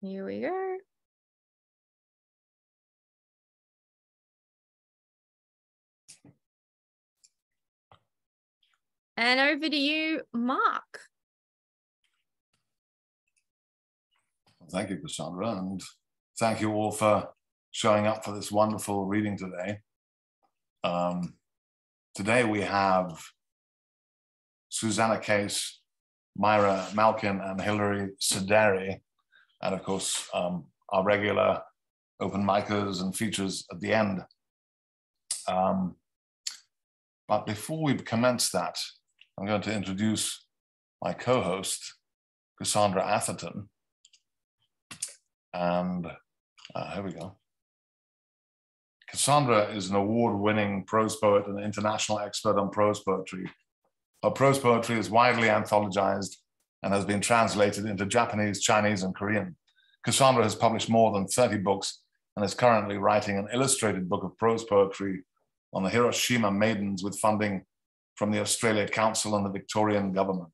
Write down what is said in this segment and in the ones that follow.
Here we go. And over to you, Mark. Thank you, Cassandra, and thank you all for showing up for this wonderful reading today. Today we have Susannah Case, Myra Malkin, and Hilary Sideri, and of course, our regular open micers and features at the end. But before we commence that, I'm going to introduce my co-host, Cassandra Atherton. And here we go. Cassandra is an award-winning prose poet and international expert on prose poetry. Her prose poetry is widely anthologized and has been translated into Japanese, Chinese, and Korean. Cassandra has published more than 30 books and is currently writing an illustrated book of prose poetry on the Hiroshima Maidens with funding from the Australia Council and the Victorian government.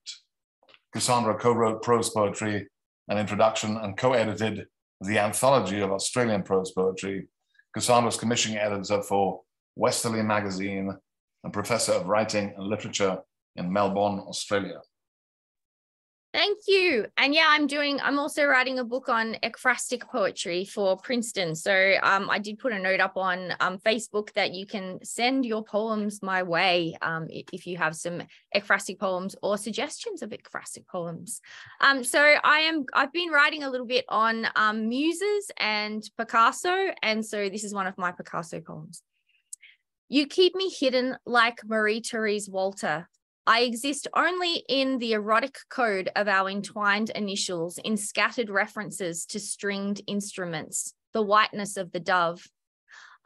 Cassandra co-wrote prose poetry, an introduction, and co-edited the anthology of Australian prose poetry. Cassandra's commissioning editor for Westerly magazine and professor of writing and literature in Melbourne, Australia. Thank you. And yeah, I'm also writing a book on ekphrastic poetry for Princeton. So I did put a note up on Facebook that you can send your poems my way if you have some ekphrastic poems or suggestions of ekphrastic poems. So I've been writing a little bit on muses and Picasso. And so this is one of my Picasso poems. You keep me hidden like Marie-Therese Walter. I exist only in the erotic code of our entwined initials in scattered references to stringed instruments, the whiteness of the dove.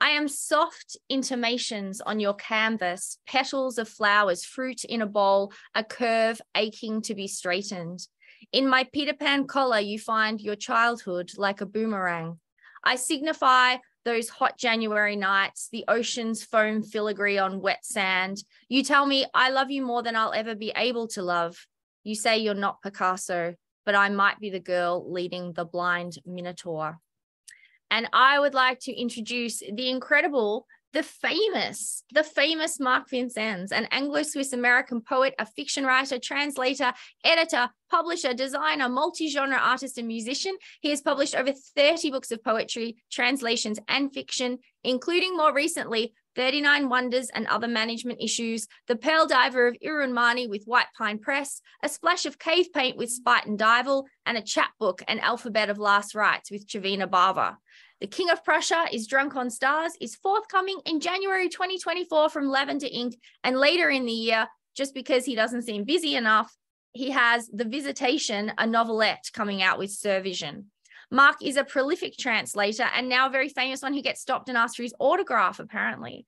I am soft intimations on your canvas, petals of flowers, fruit in a bowl, a curve aching to be straightened. In my Peter Pan collar, you find your childhood like a boomerang. I signify those hot January nights, the ocean's foam filigree on wet sand. You tell me I love you more than I'll ever be able to love. You say you're not Picasso, but I might be the girl leading the blind minotaur. And I would like to introduce the incredible, the famous Mark Vincennes, an Anglo-Swiss American poet, a fiction writer, translator, editor, publisher, designer, multi-genre artist, and musician. He has published over 30 books of poetry, translations, and fiction, including more recently 39 Wonders and Other Management Issues, The Pearl Diver of Irunmani with White Pine Press, A Splash of Cave Paint with Spite and Dival, and a chapbook, An Alphabet of Last Rites with Chavina Bava. The King of Prussia is Drunk on Stars is forthcoming in January 2024 from Lavender Inc. And later in the year, just because he doesn't seem busy enough, he has The Visitation, a novelette coming out with Sir Vision. Mark is a prolific translator and now a very famous one who gets stopped and asked for his autograph, apparently.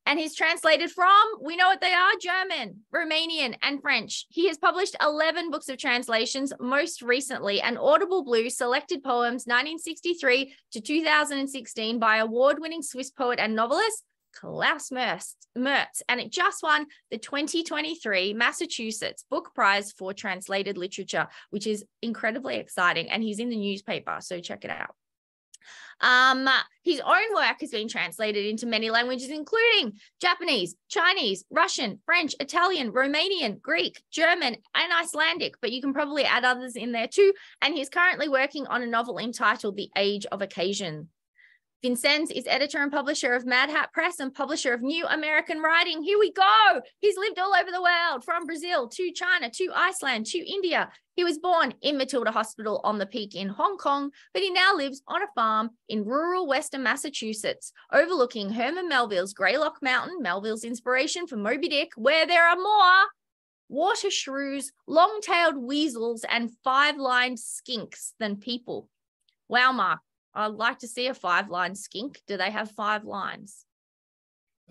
And he's translated from, we know what they are, German, Romanian, and French. He has published 11 books of translations, most recently an Audible Blue Selected Poems 1963 to 2016 by award-winning Swiss poet and novelist Klaus Mertz. And it just won the 2023 Massachusetts Book Prize for Translated Literature, which incredibly exciting. And he's in the newspaper, so check it out. His own work has been translated into many languages, including Japanese, Chinese, Russian, French, Italian, Romanian, Greek, German, and Icelandic, but you can probably add others in there too. And he's currently working on a novel entitled The Age of Occasion. Vincennes is editor and publisher of Mad Hat Press and publisher of New American Writing. Here we go. He's lived all over the world, from Brazil to China to Iceland to India. He was born in Matilda Hospital on the Peak in Hong Kong, but he now lives on a farm in rural western Massachusetts, overlooking Herman Melville's Greylock Mountain, Melville's inspiration for Moby Dick, where there are more water shrews, long-tailed weasels, and five-lined skinks than people. Wow, Mark. I'd like to see a five-line skink. Do they have 5 lines?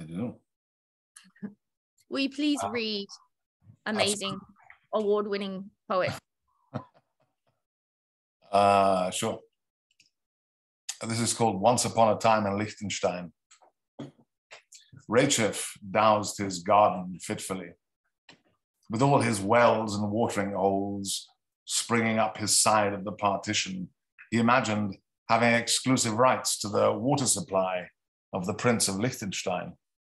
I do. Will you please read amazing award-winning poet? Sure. This is called Once Upon a Time in Liechtenstein. Rachef doused his garden fitfully. With all his wells and watering holes, springing up his side of the partition, he imagined having exclusive rights to the water supply of the Prince of Liechtenstein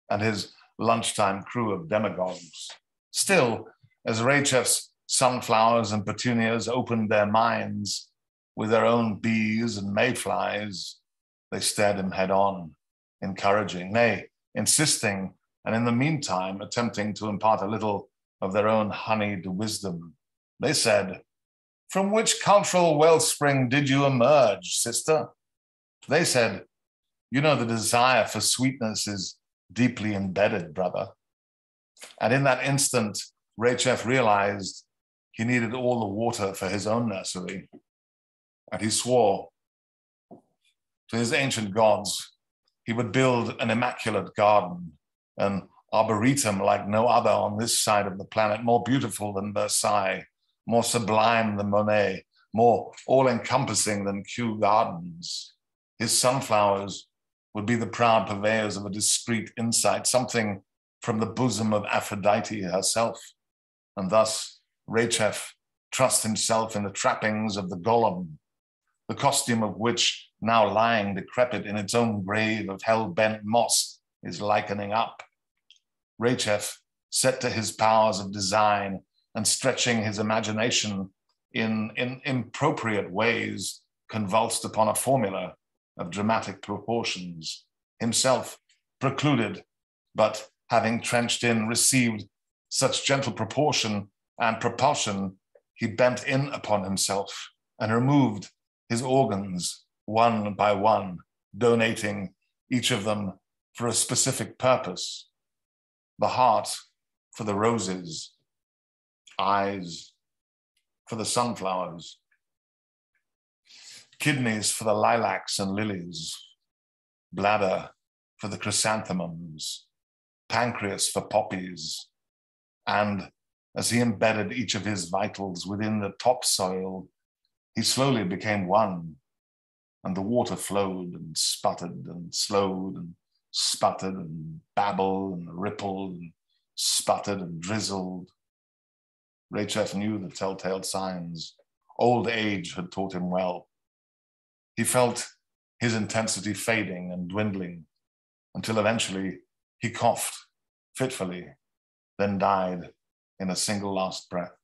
and his lunchtime crew of demagogues. Still, as Rachef's sunflowers and petunias opened their minds with their own bees and mayflies, they stared him head on, encouraging, nay, insisting, and in the meantime attempting to impart a little of their own honeyed wisdom. They said, "From which cultural wellspring did you emerge, sister?" They said, "You know, the desire for sweetness is deeply embedded, brother." And in that instant, Rachef realized he needed all the water for his own nursery. And he swore to his ancient gods he would build an immaculate garden, an arboretum like no other on this side of the planet, more beautiful than Versailles, more sublime than Monet, more all-encompassing than Kew Gardens. His sunflowers would be the proud purveyors of a discreet insight, something from the bosom of Aphrodite herself. And thus, Rachef trusts himself in the trappings of the golem, the costume of which, now lying decrepit in its own grave of hell-bent moss, is likening up. Rachef, set to his powers of design and stretching his imagination in inappropriate ways, convulsed upon a formula of dramatic proportions, himself precluded, but having trenched in, received such gentle proportion and propulsion, he bent in upon himself and removed his organs one by one, donating each of them for a specific purpose. The heart for the roses, eyes for the sunflowers, kidneys for the lilacs and lilies, bladder for the chrysanthemums, pancreas for poppies, and as he embedded each of his vitals within the topsoil, he slowly became one, and the water flowed and sputtered and slowed and sputtered and babbled and rippled and sputtered and drizzled. Rachef knew the telltale signs. Old age had taught him well. He felt his intensity fading and dwindling until eventually he coughed fitfully, then died in a single last breath.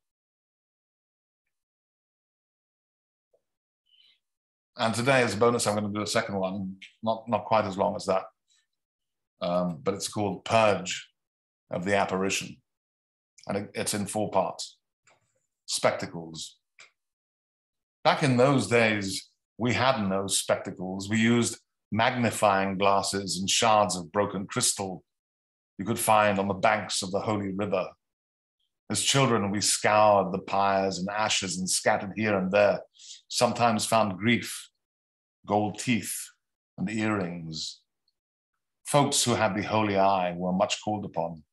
And today, as a bonus, I'm going to do a second one, not quite as long as that, but it's called Purge of the Apparition. And it's in 4 parts. Spectacles. Back in those days, we had no spectacles. We used magnifying glasses and shards of broken crystal you could find on the banks of the Holy River. As children, we scoured the pyres and ashes and scattered here and there, sometimes found grief, gold teeth, and earrings. Folks who had the holy eye were much called upon.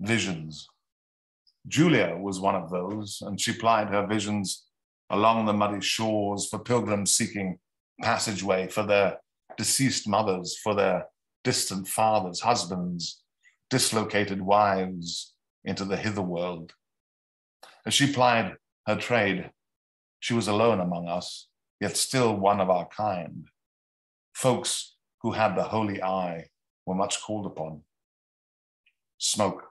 Visions. Julia was one of those, and she plied her visions along the muddy shores for pilgrims seeking passageway for their deceased mothers, for their distant fathers, husbands, dislocated wives into the hither world. As she plied her trade, she was alone among us, yet still one of our kind. Folks who had the holy eye were much called upon. Smoke.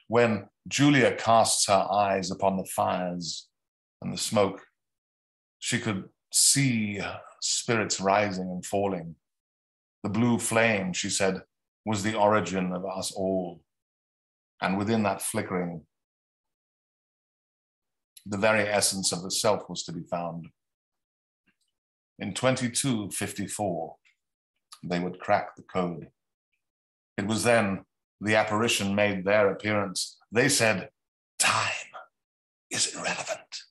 When Julia casts her eyes upon the fires and the smoke, she could see spirits rising and falling. The blue flame, she said, was the origin of us all. And within that flickering, the very essence of the self was to be found. In 2254, they would crack the code. It was then the apparition made their appearance. They said, time is irrelevant.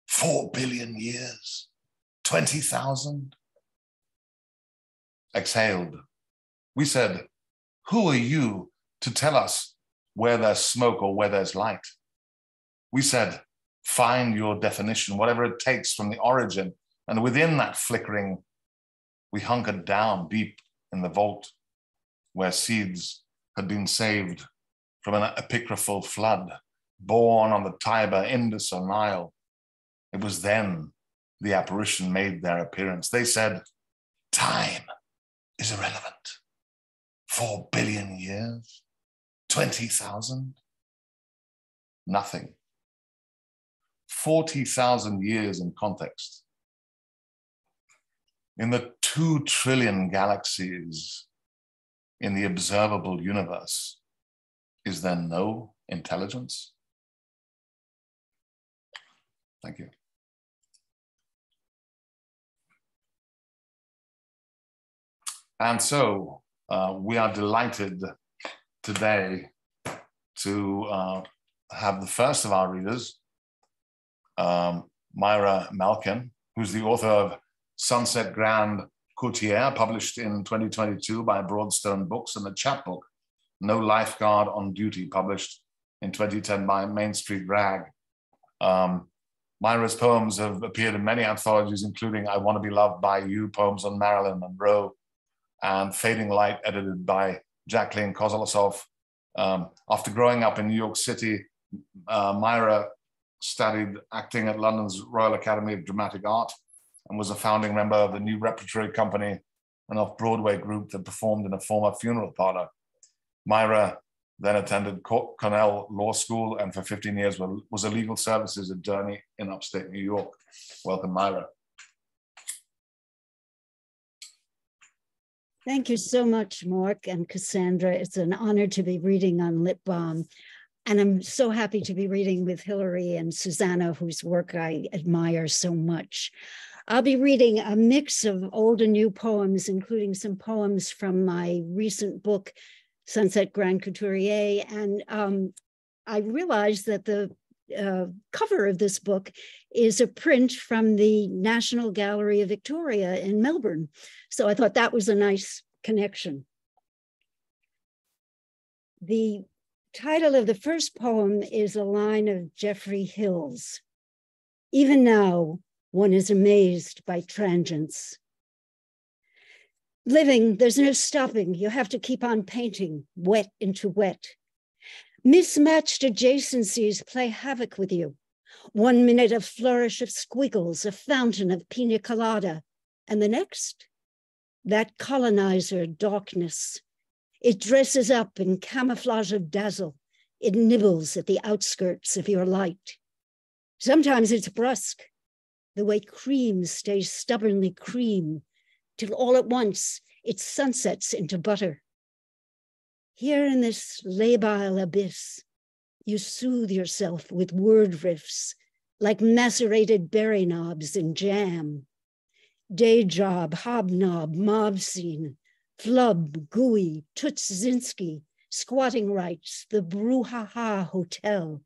4 billion years, 20,000. Exhaled. We said, who are you to tell us where there's smoke or where there's light? We said, find your definition, whatever it takes from the origin. And within that flickering, we hunkered down deep in the vault where seeds had been saved from an epigraphal flood, born on the Tiber, Indus, or Nile. It was then the apparition made their appearance. They said, time is irrelevant. 4 billion years, 20,000, nothing. 40,000 years in context. In the 2 trillion galaxies in the observable universe, is there no intelligence? Thank you. And so we are delighted today to have the first of our readers, Myra Malkin, who's the author of Sunset Grand Courtier, published in 2022 by Broadstone Books, and the chapbook, No Lifeguard on Duty, published in 2010 by Main Street Rag. Myra's poems have appeared in many anthologies, including I Want to Be Loved by You, poems on Marilyn Monroe, and Fading Light, edited by Jacqueline Kozolosov. After growing up in New York City, Myra studied acting at London's Royal Academy of Dramatic Art and was a founding member of the New Repertory Company, an off-Broadway group that performed in a former funeral parlor. Myra then attended Cornell Law School and for 15 years was a legal services attorney in upstate New York. Welcome, Myra. Thank you so much, Mark and Cassandra. It's an honor to be reading on Lit Balm. And I'm so happy to be reading with Hilary and Susannah, whose work I admire so much. I'll be reading a mix of old and new poems, including some poems from my recent book, Sunset Grand Couturier. And I realized that the cover of this book is a print from the National Gallery of Victoria in Melbourne. So I thought that was a nice connection. The title of the first poem is a line of Geoffrey Hill's. Even now, one is amazed by transience. Living, there's no stopping. You have to keep on painting, wet into wet. Mismatched adjacencies play havoc with you. 1 minute, a flourish of squiggles, a fountain of pina colada, and the next, that colonizer darkness. It dresses up in camouflage of dazzle. It nibbles at the outskirts of your light. Sometimes it's brusque, the way cream stays stubbornly cream, till all at once it sunsets into butter. Here in this labile abyss, you soothe yourself with word riffs, like macerated berry knobs in jam. Day job, hobnob, mob scene, flub, gooey, Tutsinski, squatting rights, the brouhaha hotel.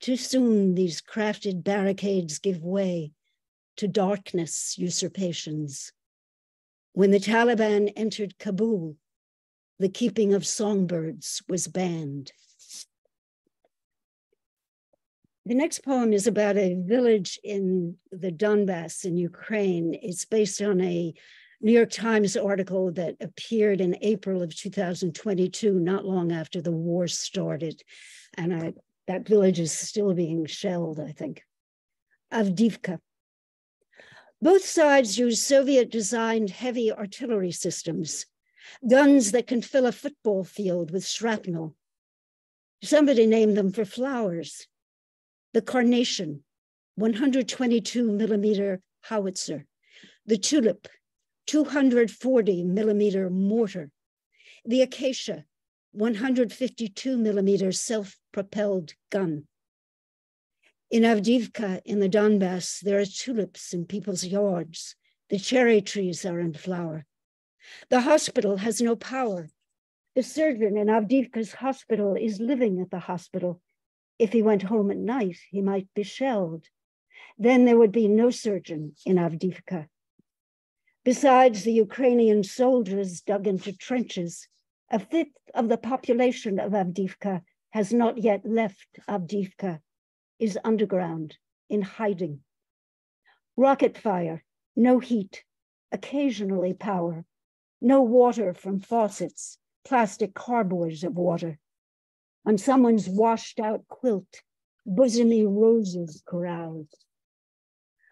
Too soon these crafted barricades give way to darkness usurpations. When the Taliban entered Kabul, the keeping of songbirds was banned. The next poem is about a village in the Donbass in Ukraine. It's based on a New York Times article that appeared in April of 2022, not long after the war started. And that village is still being shelled, I think. Avdiivka. Both sides use Soviet-designed heavy artillery systems, guns that can fill a football field with shrapnel. Somebody named them for flowers. The carnation, 122 millimeter howitzer. The tulip, 240 millimeter mortar. The acacia, 152 millimeter self-propelled gun. In Avdiivka, in the Donbass, there are tulips in people's yards. The cherry trees are in flower. The hospital has no power. The surgeon in Avdiivka's hospital is living at the hospital. If he went home at night, he might be shelled. Then there would be no surgeon in Avdiivka. Besides, the Ukrainian soldiers dug into trenches. 1/5 of the population of Avdiivka has not yet left Avdiivka, is underground, in hiding. Rocket fire, no heat, occasionally power, no water from faucets, plastic carboys of water. On someone's washed out quilt, bosomy roses carouse.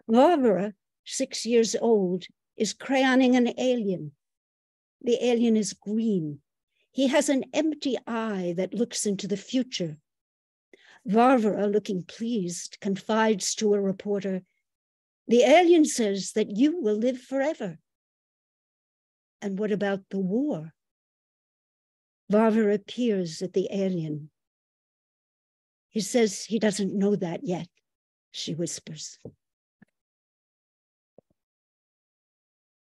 Barbara, 6 years old, is crayoning an alien. The alien is green. He has an empty eye that looks into the future. Barbara, looking pleased, confides to a reporter, "The alien says that you will live forever." "And what about the war?" Barbara peers at the alien. "He says he doesn't know that yet," she whispers.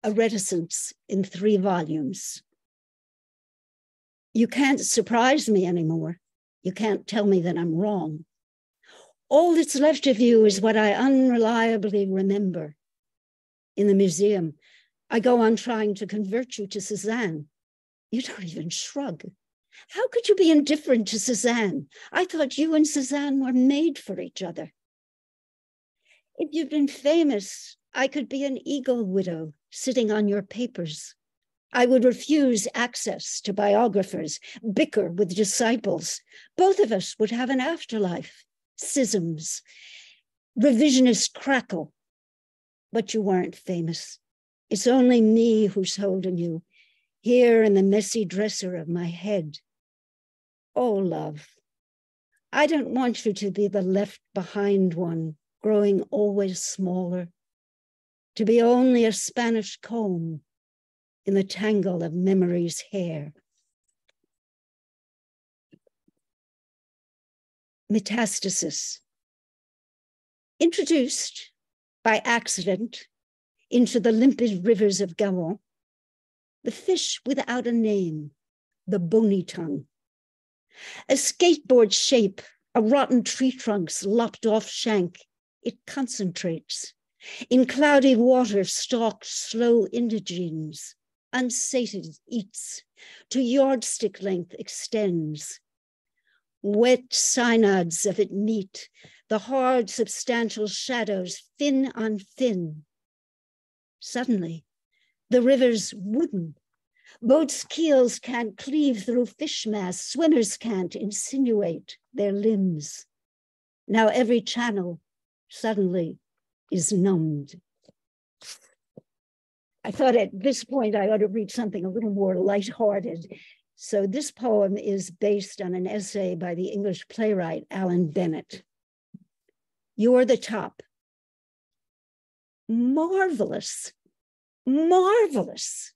A reticence in 3 volumes. You can't surprise me anymore. You can't tell me that I'm wrong. All that's left of you is what I unreliably remember. In the museum, I go on trying to convert you to Suzanne. You don't even shrug. How could you be indifferent to Suzanne? I thought you and Suzanne were made for each other. If you'd been famous, I could be an eagle widow sitting on your papers. I would refuse access to biographers, bicker with disciples. Both of us would have an afterlife, schisms, revisionist crackle. But you weren't famous. It's only me who's holding you, here in the messy dresser of my head. Oh, love, I don't want you to be the left behind one, growing always smaller, to be only a Spanish comb in the tangle of memory's hair. Metastasis. Introduced by accident into the limpid rivers of Gabon, the fish without a name, the bony tongue. A skateboard shape, a rotten tree trunk's lopped off shank, it concentrates. In cloudy water stalked slow indigenes, unsated eats, to yardstick length extends. Wet synods of it meet, the hard substantial shadows fin on fin. Suddenly, the river's wooden. Boats' keels can't cleave through fish mass, swimmers can't insinuate their limbs. Now every channel suddenly is numbed. I thought at this point I ought to read something a little more lighthearted. So this poem is based on an essay by the English playwright Alan Bennett. You're the top. Marvelous, marvelous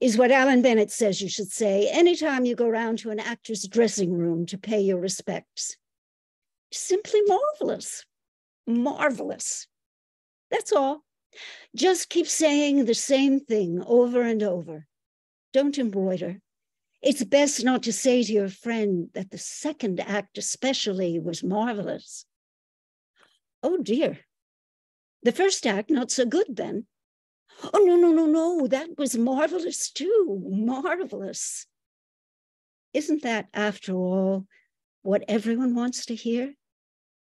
is what Alan Bennett says you should say anytime you go round to an actor's dressing room to pay your respects. Simply marvelous, marvelous. That's all. Just keep saying the same thing over and over. Don't embroider. It's best not to say to your friend that the second act especially was marvelous. Oh dear, the first act not so good then. Oh, no, that was marvelous too, marvelous. Isn't that, after all, what everyone wants to hear?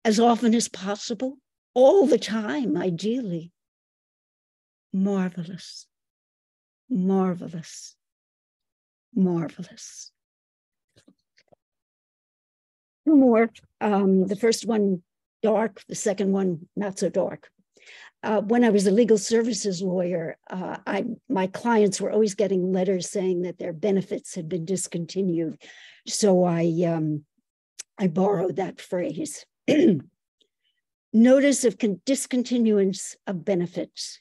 As often as possible, all the time, ideally. Marvelous, marvelous, marvelous. 2 more. The first one, dark. The second one, not so dark. When I was a legal services lawyer, my clients were always getting letters saying that their benefits had been discontinued. So I borrowed that phrase. Notice of discontinuance of benefits.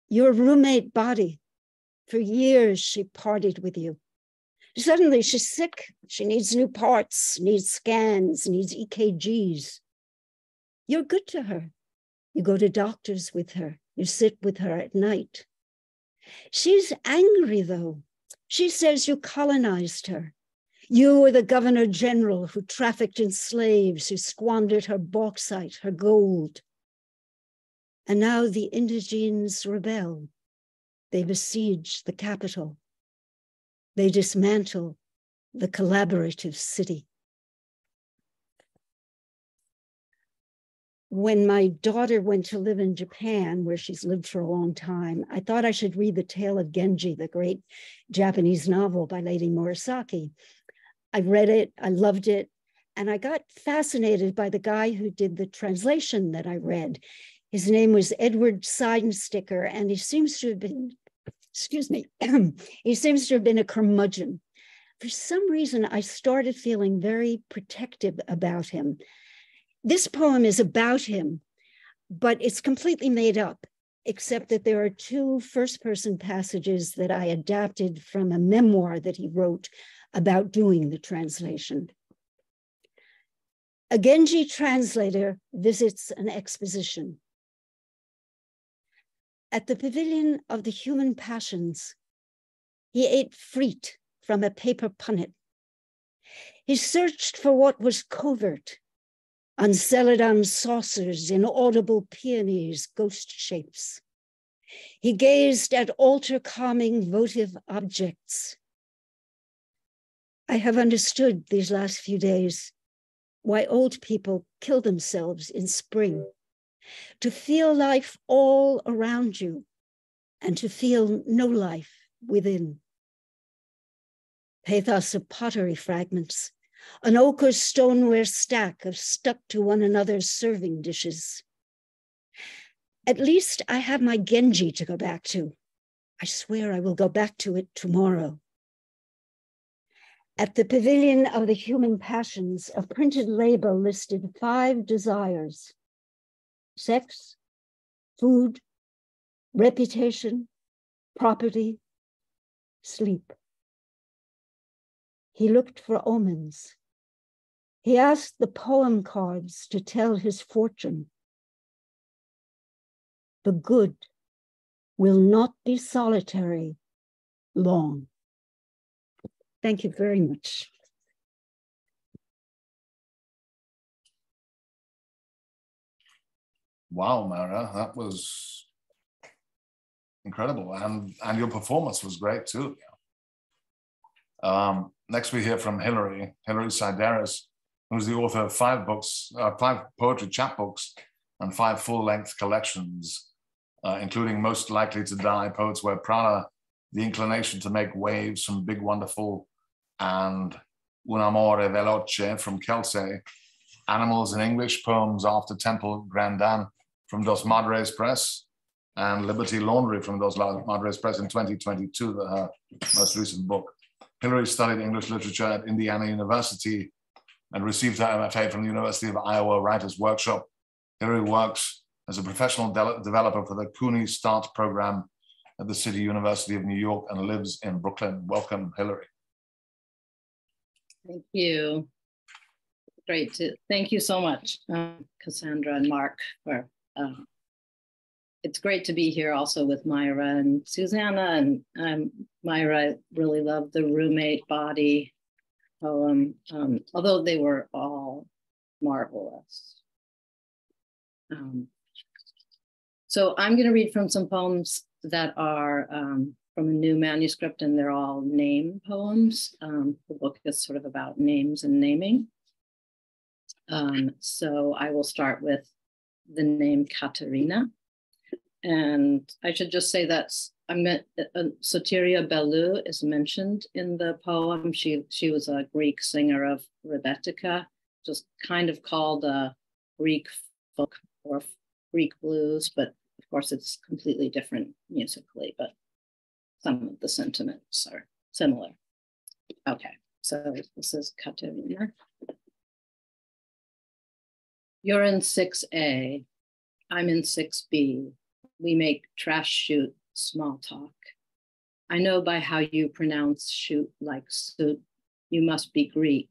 Your roommate body, for years she partied with you. Suddenly she's sick. She needs new parts, needs scans, needs EKGs. You're good to her. You go to doctors with her. You sit with her at night. She's angry, though. She says you colonized her. You were the governor general who trafficked in slaves, who squandered her bauxite, her gold. And now the indigenes rebel. They besiege the capital. They dismantle the collaborative city. When my daughter went to live in Japan, where she's lived for a long time, I thought I should read The Tale of Genji, the great Japanese novel by Lady Murasaki. I read it, I loved it, and I got fascinated by the guy who did the translation that I read. His name was Edward Seidensticker, and he seems to have been, excuse me, he seems to have been a curmudgeon. For some reason, I started feeling very protective about him. This poem is about him, but it's completely made up, except that there are two first-person passages that I adapted from a memoir that he wrote about doing the translation. A Genji translator visits an exposition. At the Pavilion of the Human Passions, he ate frites from a paper punnet. He searched for what was covert on celadon saucers in audible peonies, ghost shapes. He gazed at altar-calming votive objects. I have understood these last few days why old people kill themselves in spring, to feel life all around you and to feel no life within. Pathos of pottery fragments, an ochre stoneware stack of stuck to one another's serving dishes. At least I have my Genji to go back to. I swear I will go back to it tomorrow. At the Pavilion of the Human Passions, a printed label listed 5 desires: sex, food, reputation, property, sleep. He looked for omens. He asked the poem cards to tell his fortune. The good will not be solitary long. Thank you very much. Wow, Myra, that was incredible. And your performance was great too. Next we hear from Hilary Sideri, who's the author of 5 books, 5 poetry chapbooks and 5 full-length collections, including Most Likely to Die, Poets Wear Prada, The Inclination to Make Waves from Big Wonderful, and Un Amore Veloce from Kelsey, Animals in English, Poems After Temple Grandin from Dos Madres Press, and Liberty Laundry from Dos Madres Press in 2022, her most recent book. Hilary studied English literature at Indiana University and received her MFA from the University of Iowa Writers Workshop. Hilary works as a professional developer for the CUNY START program at the City University of New York and lives in Brooklyn. Welcome, Hilary. Thank you. Great to, thank you so much, Cassandra and Mark. It's great to be here also with Myra and Susannah. And Myra, I really loved the Roommate Body poem, although they were all marvelous. So I'm going to read from some poems that are from a new manuscript, and they're all name poems. The book is sort of about names and naming. So I will start with the name Katerina. And I should just say that Soteria Bellou is mentioned in the poem. She was a Greek singer of Rebetika, just kind of called Greek folk or Greek blues, but of course it's completely different musically, but some of the sentiments are similar. Okay, so this is Katerina. You're in 6A, I'm in 6B. We make trash shoot small talk. I know by how you pronounce shoot like suit. You must be Greek.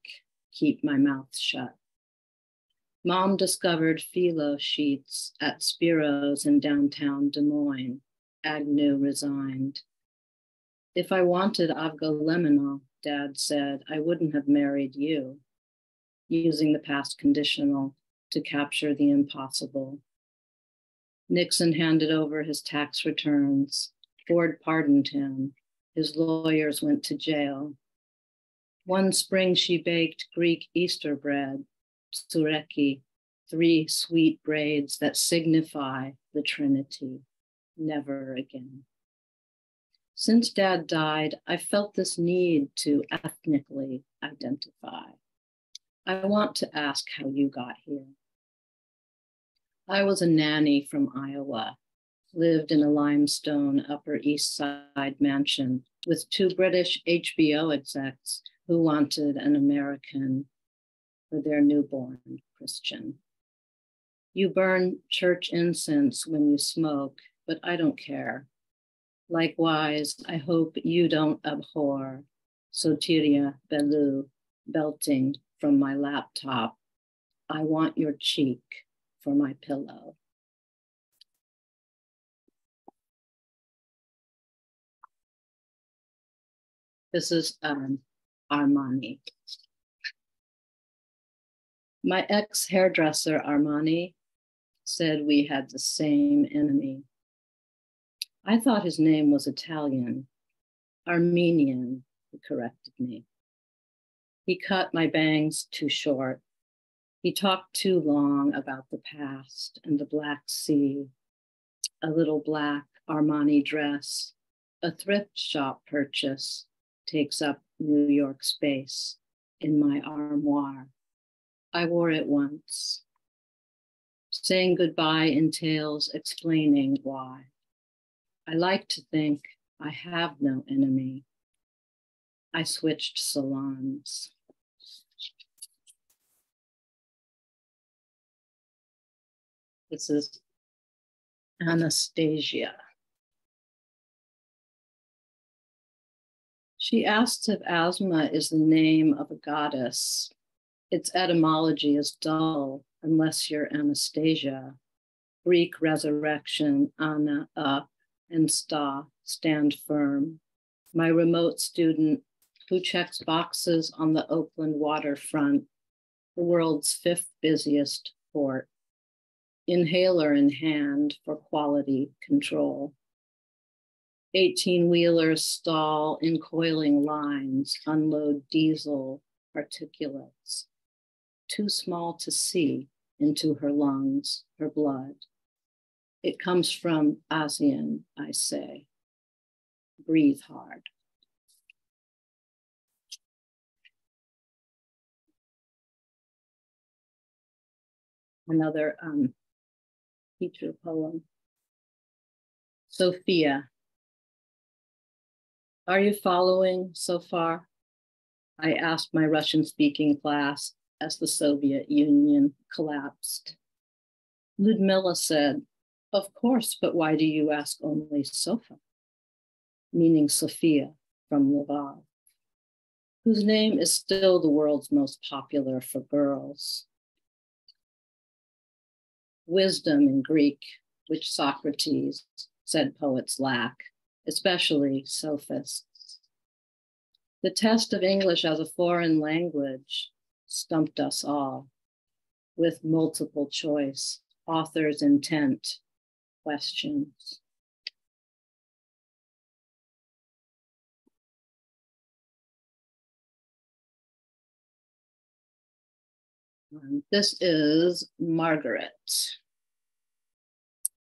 Keep my mouth shut. Mom discovered phyllo sheets at Spiro's in downtown Des Moines. Agnew resigned. If I wanted Avgolemonov, Dad said, I wouldn't have married you. Using the past conditional to capture the impossible. Nixon handed over his tax returns. Ford pardoned him. His lawyers went to jail. One spring she baked Greek Easter bread, tsureki, 3 sweet braids that signify the Trinity. Never again. Since Dad died, I felt this need to ethnically identify. I want to ask how you got here. I was a nanny from Iowa, lived in a limestone Upper East Side mansion with 2 British HBO execs who wanted an American for their newborn Christian. You burn church incense when you smoke, but I don't care. Likewise, I hope you don't abhor Sotiria Belu belting from my laptop. I want your cheek for my pillow. This is Armani. My ex-hairdresser, Armani, said we had the same enemy. I thought his name was Italian, Armenian, he corrected me. He cut my bangs too short. He talked too long about the past and the Black Sea, a little black Armani dress, a thrift shop purchase takes up New York space in my armoire. I wore it once. Saying goodbye entails explaining why. I like to think I have no enemy. I switched salons. This is Anastasia. She asks if Asma is the name of a goddess. Its etymology is dull unless you're Anastasia. Greek resurrection, Ana, up, and sta, stand firm. My remote student who checks boxes on the Oakland waterfront, the world's 5th busiest port. Inhaler in hand for quality control. 18-wheelers stall in coiling lines, unload diesel particulates. Too small to see into her lungs, her blood. It comes from ASEAN, I say. Breathe hard. Another feature poem. Sophia. Are you following so far? I asked my Russian-speaking class as the Soviet Union collapsed. Ludmila said, of course, but why do you ask only Sofa? Meaning Sophia from Lvov, whose name is still the world's most popular for girls. Wisdom in Greek, which Socrates said poets lack, especially sophists. The test of English as a foreign language stumped us all with multiple choice, author's intent, questions. This is Margaret.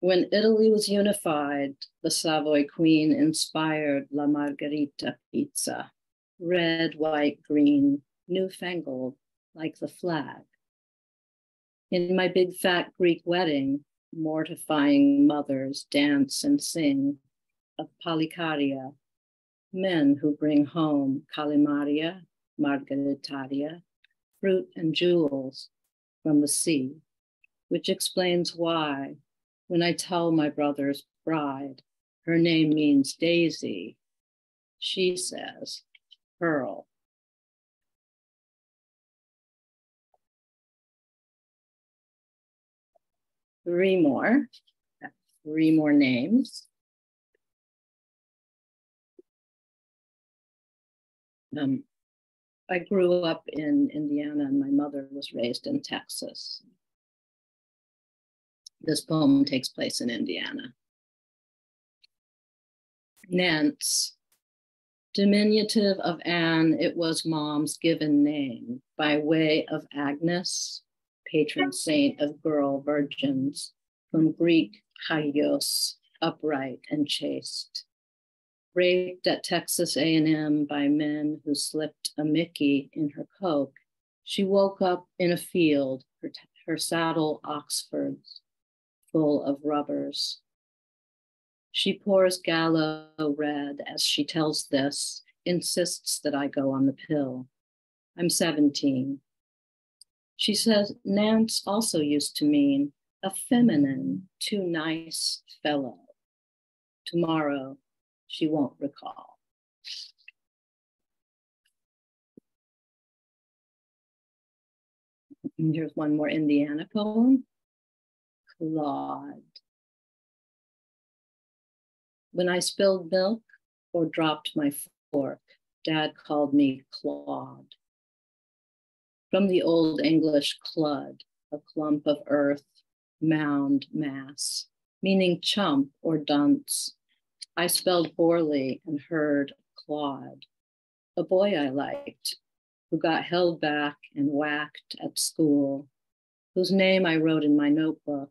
When Italy was unified, the Savoy Queen inspired La Margherita pizza, red, white, green, newfangled, like the flag. In my big fat Greek wedding, mortifying mothers dance and sing of Palikaria, men who bring home Kalimaria, Margaritaria, fruit and jewels from the sea, which explains why, when I tell my brother's bride, her name means Daisy, she says, Pearl. Three more names. I grew up in Indiana and my mother was raised in Texas. This poem takes place in Indiana. Nance, diminutive of Anne, it was mom's given name by way of Agnes, patron saint of girl virgins, from Greek Hagios, upright and chaste. Raped at Texas A&M by men who slipped a Mickey in her Coke, she woke up in a field, her saddle Oxfords, full of rubbers. She pours Gallo red as she tells this, insists that I go on the pill. I'm 17. She says Nance also used to mean a feminine, too nice fellow. Tomorrow, she won't recall. And here's one more Indiana poem. Claude. When I spilled milk or dropped my fork, Dad called me Claude. From the Old English clud, a clump of earth, mound, mass, meaning chump or dunce. I spelled poorly and heard Claude, a boy I liked, who got held back and whacked at school, whose name I wrote in my notebook.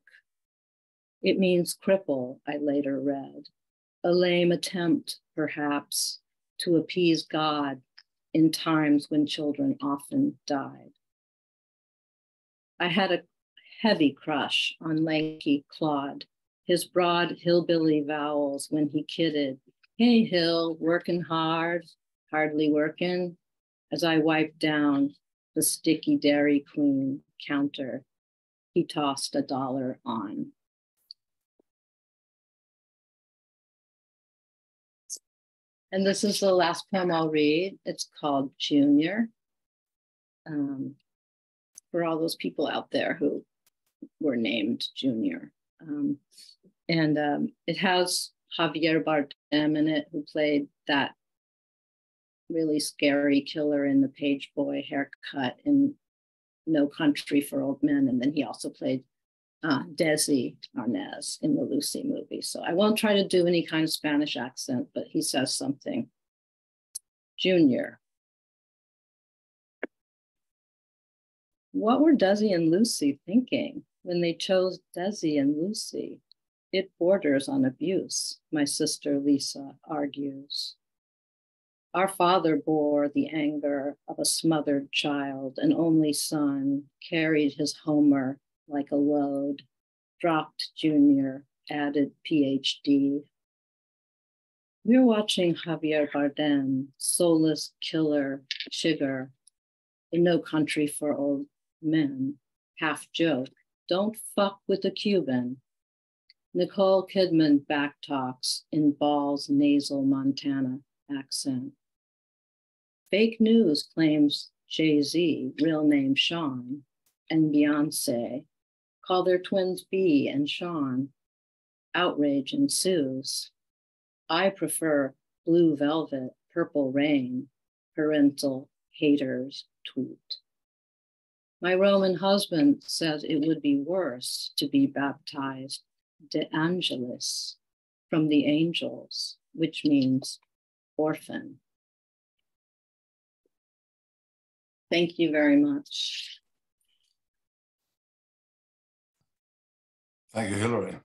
It means cripple, I later read, a lame attempt, perhaps, to appease God in times when children often died. I had a heavy crush on lanky Claude, his broad hillbilly vowels when he kidded, hey, Hill, working hard, hardly working, as I wiped down the sticky Dairy Queen counter. He tossed $1 on. And this is the last poem I'll read. It's called Junior. For all those people out there who were named Junior. It has Javier Bardem in it, who played that really scary killer in the page boy haircut in No Country for Old Men. And then he also played Desi Arnaz in the Lucy movie. So I won't try to do any kind of Spanish accent, but he says something. Junior. What were Desi and Lucy thinking when they chose Desi and Lucy? It borders on abuse, my sister Lisa argues. Our father bore the anger of a smothered child, an only son, carried his Homer like a load, dropped Junior, added PhD. We're watching Javier Bardem, soulless killer, Chigger, in No Country for Old Men, half joke, don't fuck with a Cuban. Nicole Kidman backtalks in Ball's nasal Montana accent. Fake news claims Jay-Z, real name Sean, and Beyonce call their twins B and Sean. Outrage ensues. I prefer Blue Velvet, Purple Rain, parental haters tweet. My Roman husband says it would be worse to be baptized De Angelis, from the angels, which means orphan. Thank you very much. Thank you, Hilary.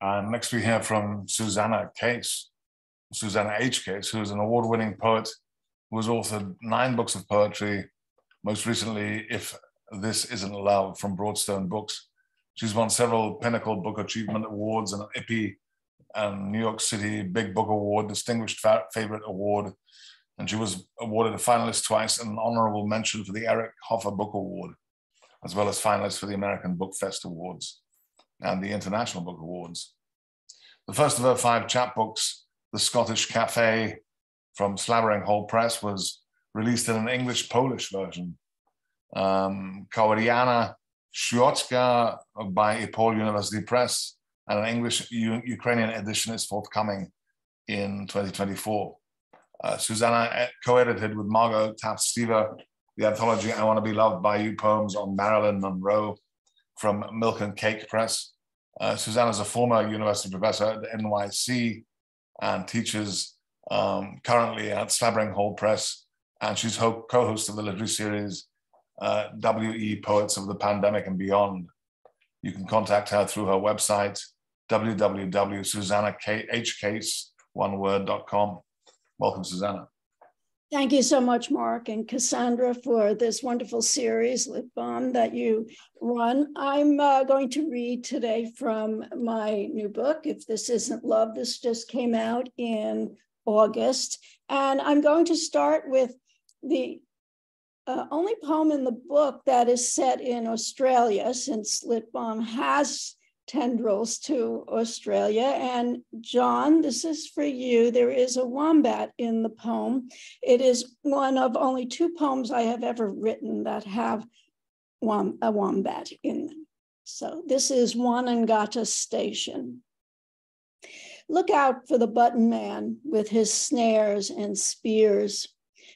And next we hear from Susannah Case, Susannah H. Case, who is an award-winning poet who has authored 9 books of poetry, most recently, If This Isn't Love, from Broadstone Books. She's won several Pinnacle Book Achievement Awards and an IPPY and New York City Big Book Award, Distinguished Favorite Award, and she was awarded a finalist twice and an honorable mention for the Eric Hoffer Book Award, as well as finalist for the American Book Fest Awards and the International Book Awards. The first of her 5 chapbooks, The Scottish Cafe, from Slavering Hall Press, was released in an English-Polish version. Kawariana Shuotska by Ipol University Press, and an English-Ukrainian edition is forthcoming in 2024. Susannah co-edited with Margot Taft-Stever the anthology I Want to Be Loved by You poems on Marilyn Monroe from Milk and Cake Press. Susannah is a former university professor at the NYC and teaches currently at Slavering Hall Press, and she's co-host of the literary series WE Poets of the Pandemic and Beyond. You can contact her through her website, www.susannahhcase.com. oneword.com. Welcome, Susannah. Thank you so much, Mark and Cassandra, for this wonderful series, Lit Balm, that you run. I'm going to read today from my new book, If This Isn't Love. This just came out in August. And I'm going to start with the only poem in the book that is set in Australia, since Lit Balm has tendrils to Australia. And John, this is for you. There is a wombat in the poem. It is one of only 2 poems I have ever written that have a wombat in them. So this is Wanangata Station. Look out for the button man with his snares and spears.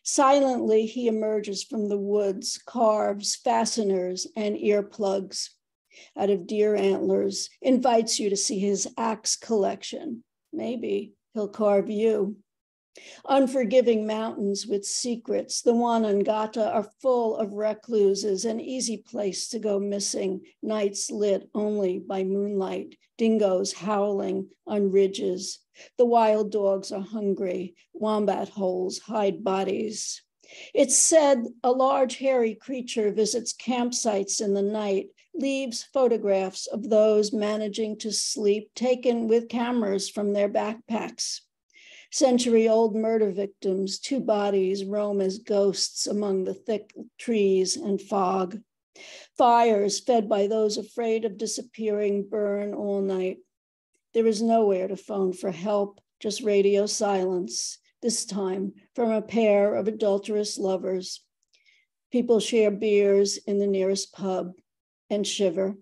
Silently, he emerges from the woods, carves fasteners and earplugs out of deer antlers, invites you to see his axe collection. Maybe he'll carve you. Unforgiving mountains with secrets, the Wanangata are full of recluses, an easy place to go missing, nights lit only by moonlight, dingoes howling on ridges. The wild dogs are hungry, wombat holes hide bodies. It's said a large hairy creature visits campsites in the night, leaves photographs of those managing to sleep taken with cameras from their backpacks. Century-old murder victims, 2 bodies roam as ghosts among the thick trees and fog. Fires fed by those afraid of disappearing burn all night. There is nowhere to phone for help, just radio silence, this time from a pair of adulterous lovers. People share beers in the nearest pub and shiver.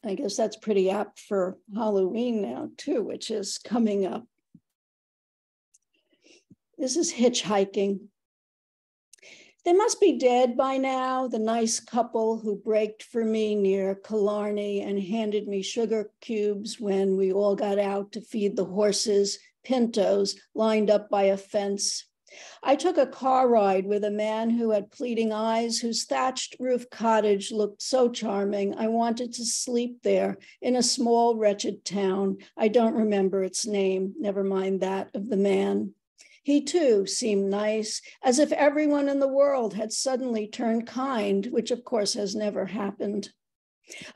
I guess that's pretty apt for Halloween now, too, which is coming up. This is hitchhiking. They must be dead by now, the nice couple who braked for me near Killarney and handed me sugar cubes when we all got out to feed the horses, pintos lined up by a fence. I took a car ride with a man who had pleading eyes, whose thatched roof cottage looked so charming. I wanted to sleep there in a small, wretched town. I don't remember its name, never mind that of the man. He too seemed nice, as if everyone in the world had suddenly turned kind, which of course has never happened.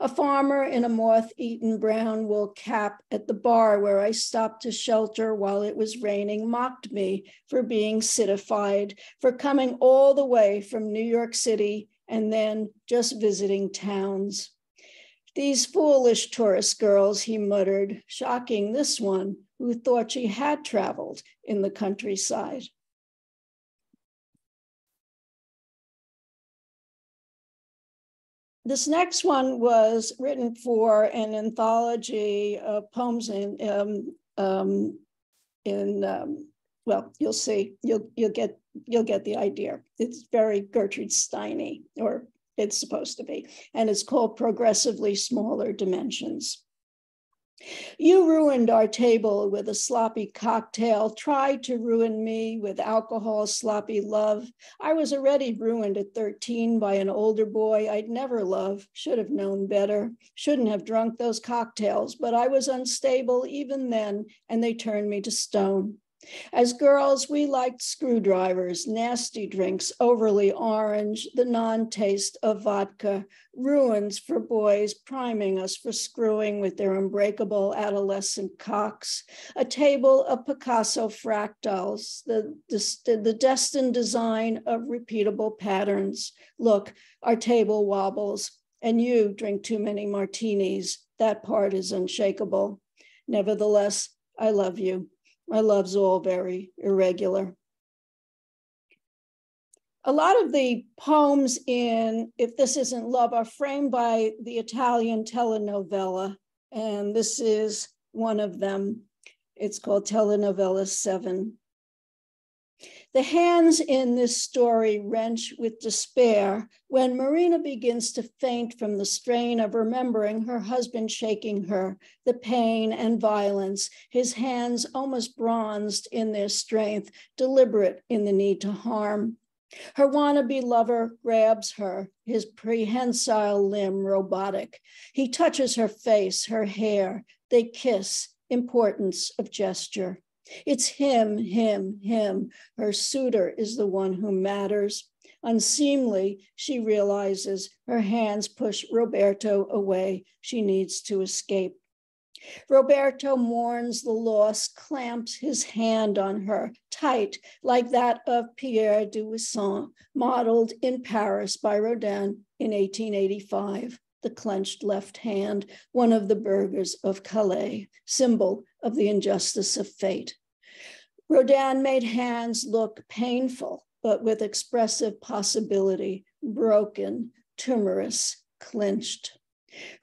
A farmer in a moth-eaten brown wool cap at the bar where I stopped to shelter while it was raining mocked me for being citified, for coming all the way from New York City and then just visiting towns. These foolish tourist girls, he muttered, shocking this one who thought she had traveled in the countryside. This next one was written for an anthology of poems well, you'll see, you'll get the idea. It's very Gertrude Steiny, or it's supposed to be, and it's called Progressively Smaller Dimensions. You ruined our table with a sloppy cocktail, tried to ruin me with alcohol's sloppy love. I was already ruined at 13 by an older boy I'd never love, should have known better, shouldn't have drunk those cocktails, but I was unstable even then, and they turned me to stone. As girls, we liked screwdrivers, nasty drinks, overly orange, the non-taste of vodka, ruins for boys priming us for screwing with their unbreakable adolescent cocks, a table of Picasso fractals, the destined design of repeatable patterns. Look, our table wobbles, and you drink too many martinis. That part is unshakable. Nevertheless, I love you. My love's all very irregular. A lot of the poems in If This Isn't Love are framed by the Italian telenovela, and this is one of them. It's called Telenovela 7. The hands in this story wrench with despair when Marina begins to faint from the strain of remembering her husband shaking her, the pain and violence, his hands almost bronzed in their strength, deliberate in the need to harm. Her wannabe lover grabs her, his prehensile limb robotic. He touches her face, her hair. They kiss, importance of gesture. It's him, him, him. Her suitor is the one who matters. Unseemly, she realizes, her hands push Roberto away. She needs to escape. Roberto mourns the loss, clamps his hand on her, tight, like that of Pierre Dubuisson, modeled in Paris by Rodin in 1885. The clenched left hand, one of the burghers of Calais, symbol of the injustice of fate. Rodin made hands look painful, but with expressive possibility, broken, timorous, clenched.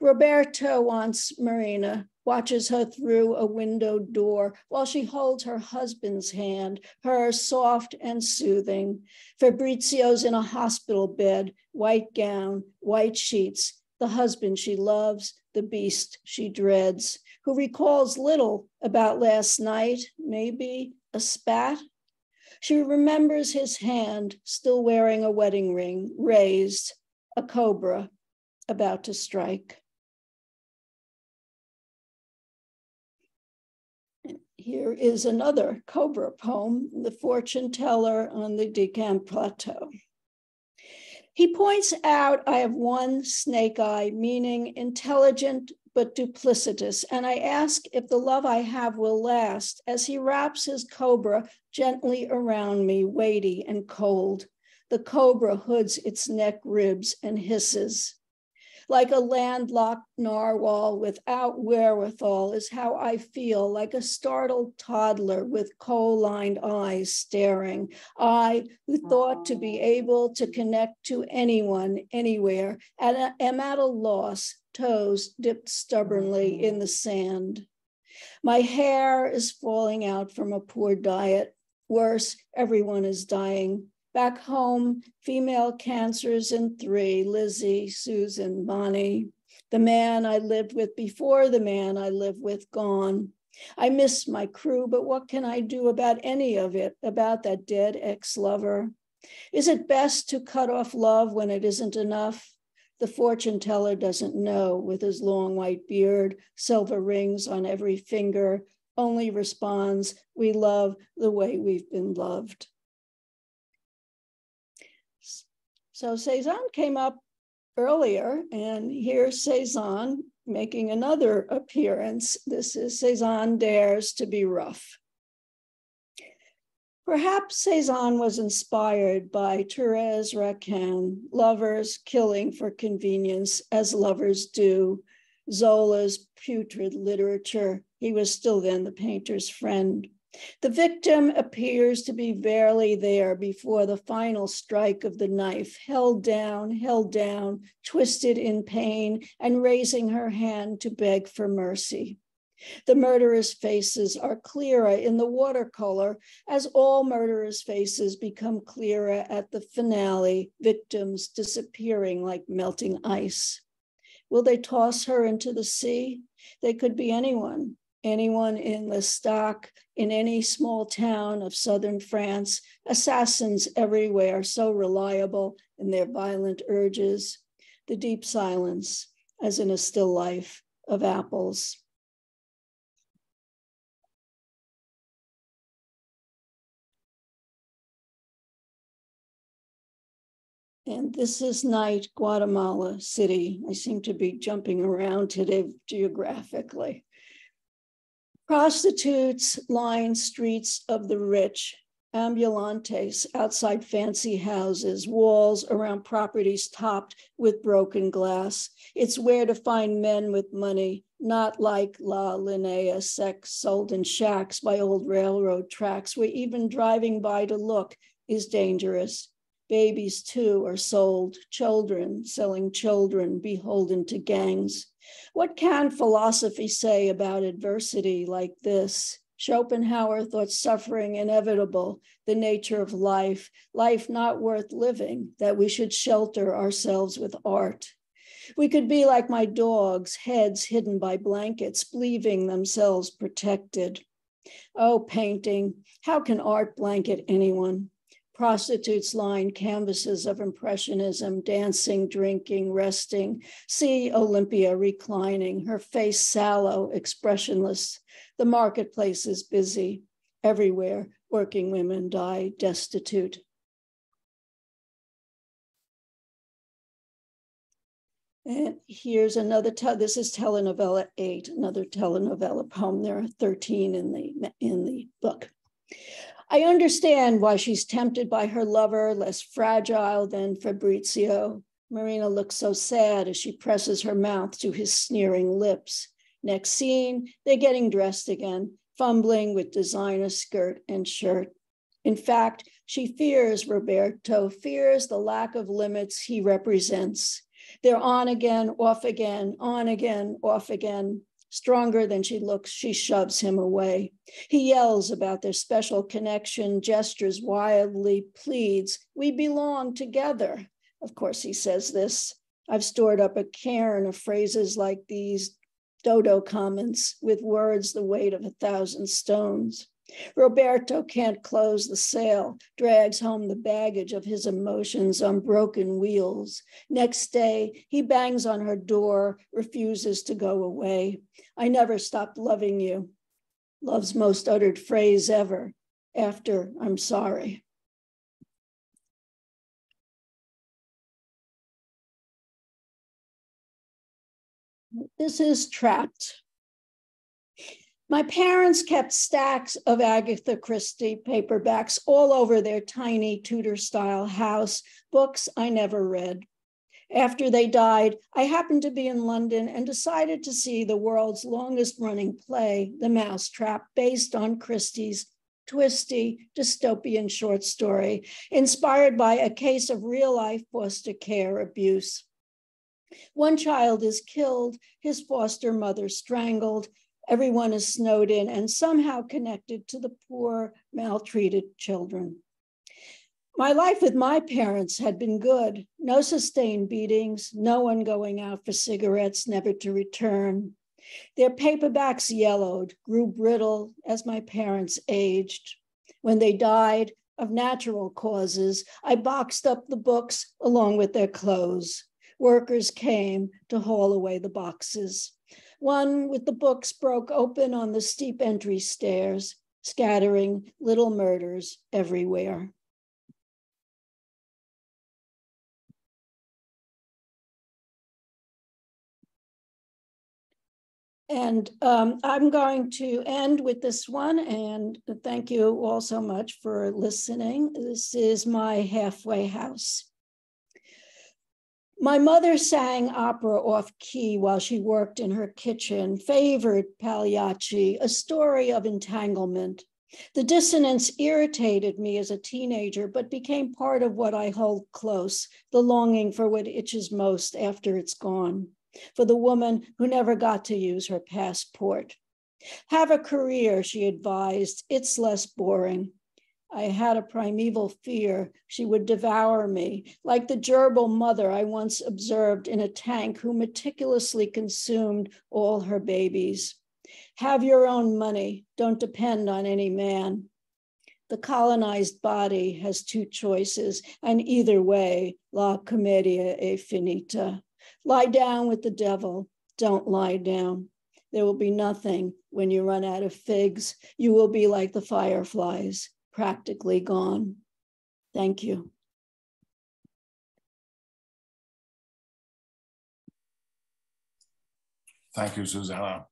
Roberto wants Marina, watches her through a window door while she holds her husband's hand, her soft and soothing. Fabrizio's in a hospital bed, white gown, white sheets, the husband she loves, the beast she dreads, who recalls little about last night, maybe a spat. She remembers his hand, still wearing a wedding ring, raised, a cobra, about to strike. Here is another Cobra poem, The Fortune Teller on the Deccan Plateau. He points out, I have one snake eye, meaning intelligent but duplicitous, and I ask if the love I have will last as he wraps his cobra gently around me, weighty and cold. The cobra hoods its neck ribs and hisses. Like a landlocked narwhal without wherewithal is how I feel, like a startled toddler with coal-lined eyes staring. I, who thought to be able to connect to anyone, anywhere, am at a loss, toes dipped stubbornly in the sand. My hair is falling out from a poor diet. Worse, everyone is dying. Back home, female cancers in 3, Lizzie, Susan, Bonnie. The man I lived with before, the man I live with gone. I miss my crew, but what can I do about any of it, about that dead ex-lover? Is it best to cut off love when it isn't enough? The fortune teller doesn't know, with his long white beard, silver rings on every finger, only responds, we love the way we've been loved. So Cezanne came up earlier, and here's Cezanne making another appearance. This is Cezanne Dares to Be Rough. Perhaps Cezanne was inspired by Thérèse Raquin, lovers killing for convenience as lovers do, Zola's putrid literature. He was still then the painter's friend. The victim appears to be barely there before the final strike of the knife, held down, twisted in pain, and raising her hand to beg for mercy. The murderer's faces are clearer in the watercolor, as all murderers' faces become clearer at the finale, victims disappearing like melting ice. Will they toss her into the sea? They could be anyone. Anyone in L'Estaque, in any small town of southern France, assassins everywhere, so reliable in their violent urges, the deep silence, as in a still life, of apples. And this is night, Guatemala City. I seem to be jumping around today geographically. Prostitutes line streets of the rich, ambulantes outside fancy houses, walls around properties topped with broken glass. It's where to find men with money, not like La Linea sex sold in shacks by old railroad tracks, where even driving by to look is dangerous. Babies, too, are sold, children selling children, beholden to gangs. What can philosophy say about adversity like this? Schopenhauer thought suffering inevitable, the nature of life, life not worth living, that we should shelter ourselves with art. We could be like my dogs, heads hidden by blankets, believing themselves protected. Oh, painting, how can art blanket anyone? Prostitutes line canvases of impressionism, dancing, drinking, resting. See Olympia reclining, her face sallow, expressionless. The marketplace is busy. Everywhere, working women die destitute. And here's another, this is telenovela 8, another telenovela poem. There are 13 in the book. I understand why she's tempted by her lover, less fragile than Fabrizio. Marina looks so sad as she presses her mouth to his sneering lips. Next scene, they're getting dressed again, fumbling with designer skirt and shirt. In fact, she fears Roberto, fears the lack of limits he represents. They're on again, off again, on again, off again. Stronger than she looks, she shoves him away. He yells about their special connection, gestures wildly, pleads, we belong together. Of course, he says this. I've stored up a cairn of phrases like these, dodo comments with words the weight of 1,000 stones. Roberto can't close the sale, drags home the baggage of his emotions on broken wheels. Next day, he bangs on her door, refuses to go away. I never stopped loving you. Love's most uttered phrase ever, after I'm sorry. This is Trapped. My parents kept stacks of Agatha Christie paperbacks all over their tiny Tudor-style house, books I never read. After they died, I happened to be in London and decided to see the world's longest-running play, The Mousetrap, based on Christie's twisty dystopian short story, inspired by a case of real-life foster care abuse. One child is killed, his foster mother strangled. Everyone is snowed in and somehow connected to the poor, maltreated children. My life with my parents had been good. No sustained beatings, no one going out for cigarettes, never to return. Their paperbacks yellowed, grew brittle as my parents aged. When they died of natural causes, I boxed up the books along with their clothes. Workers came to haul away the boxes. One with the books broke open on the steep entry stairs, scattering little murders everywhere. And I'm going to end with this one, and thank you all so much for listening. This is My Halfway House. My mother sang opera off key while she worked in her kitchen, favored Pagliacci, a story of entanglement. The dissonance irritated me as a teenager, but became part of what I hold close, the longing for what itches most after it's gone, for the woman who never got to use her passport. Have a career, she advised, it's less boring. I had a primeval fear she would devour me, like the gerbil mother I once observed in a tank who meticulously consumed all her babies. Have your own money, don't depend on any man. The colonized body has two choices, and either way, la commedia è finita. Lie down with the devil, don't lie down. There will be nothing when you run out of figs. You will be like the fireflies, practically gone. Thank you. Thank you, Susannah.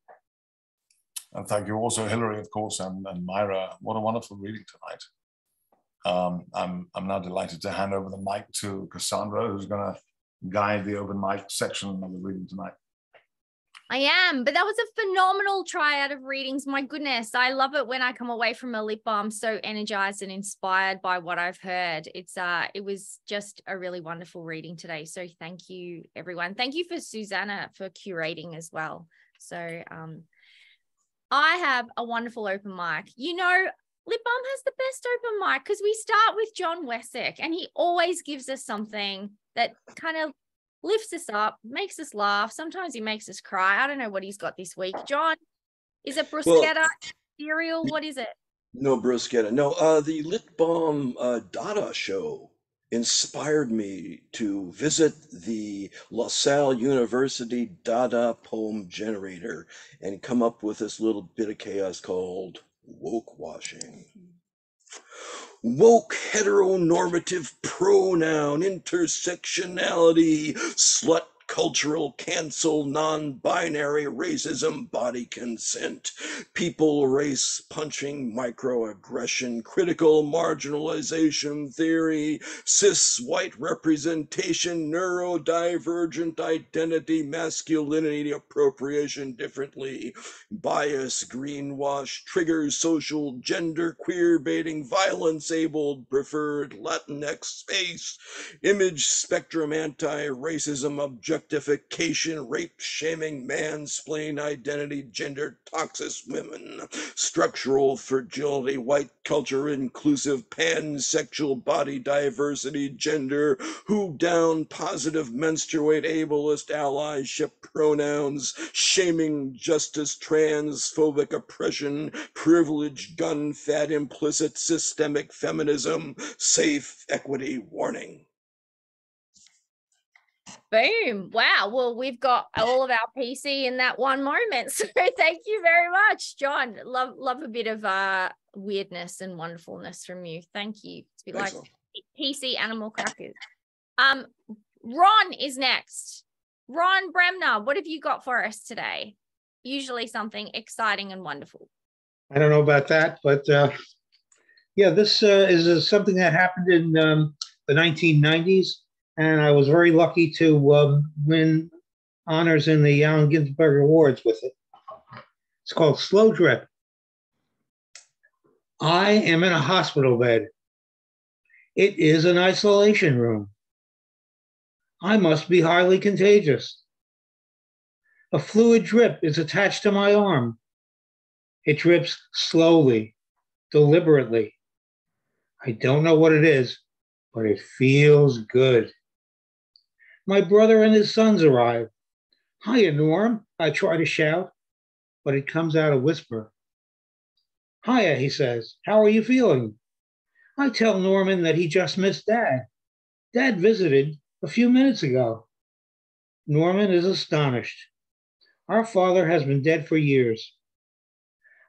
And thank you also, Hilary, of course, and Myra. What a wonderful reading tonight. I'm now delighted to hand over the mic to Cassandra, who's going to guide the open mic section of the reading tonight. I am, but that was a phenomenal triad of readings. My goodness, I love it when I come away from a Lit Balm so energized and inspired by what I've heard. It was just a really wonderful reading today. So thank you, everyone. Thank you for Susannah for curating as well. So I have a wonderful open mic. You know, Lit Balm has the best open mic because we start with John Wessex, and he always gives us something that kind of lifts us up, makes us laugh. Sometimes he makes us cry. I don't know what he's got this week. John, is it bruschetta, cereal? What is it? No bruschetta. No, the Lit Balm Dada show inspired me to visit the LaSalle University Dada poem generator and come up with this little bit of chaos called woke washing. Woke heteronormative pronoun intersectionality slut cultural cancel non-binary racism body consent people race punching microaggression critical marginalization theory cis white representation neurodivergent identity masculinity appropriation differently bias greenwash triggers social gender queer baiting violence abled preferred latinx space image spectrum anti-racism objectification rape shaming mansplain identity gender toxic women structural fragility white culture inclusive pansexual body diversity gender who down positive menstruate ableist allyship pronouns shaming justice transphobic oppression privilege gun fat implicit systemic feminism safe equity warning. Boom. Wow. Well, we've got all of our PC in that one moment. So thank you very much, John. Love a bit of weirdness and wonderfulness from you. Thank you. It's a bit like PC animal crackers. Ron is next. Ron Bremner, what have you got for us today? Usually something exciting and wonderful. I don't know about that, but yeah, this is something that happened in the 1990s. And I was very lucky to win honors in the Allen Ginsberg Awards with it. It's called Slow Drip. I am in a hospital bed. It is an isolation room. I must be highly contagious. A fluid drip is attached to my arm. It drips slowly, deliberately. I don't know what it is, but it feels good. My brother and his sons arrive. Hiya, Norm, I try to shout, but it comes out a whisper. Hiya, he says, how are you feeling? I tell Norman that he just missed Dad. Dad visited a few minutes ago. Norman is astonished. Our father has been dead for years.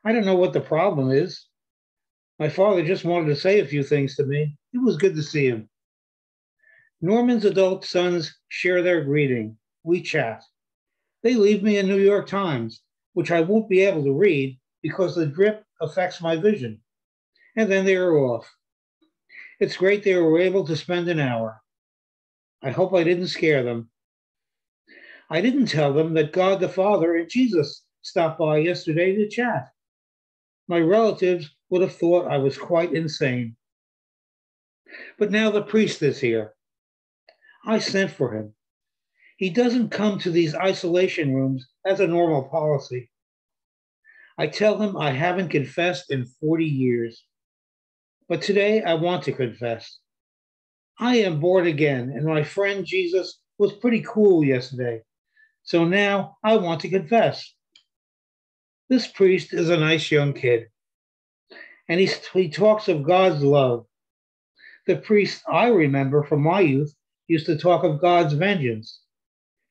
I don't know what the problem is. My father just wanted to say a few things to me. It was good to see him. Norman's adult sons share their greeting. We chat. They leave me a New York Times, which I won't be able to read because the drip affects my vision. And then they are off. It's great they were able to spend an hour. I hope I didn't scare them. I didn't tell them that God the Father and Jesus stopped by yesterday to chat. My relatives would have thought I was quite insane. But now the priest is here. I sent for him. He doesn't come to these isolation rooms as a normal policy. I tell him I haven't confessed in 40 years. But today I want to confess. I am born again, and my friend Jesus was pretty cool yesterday. So now I want to confess. This priest is a nice young kid, and he talks of God's love. The priest I remember from my youth used to talk of God's vengeance.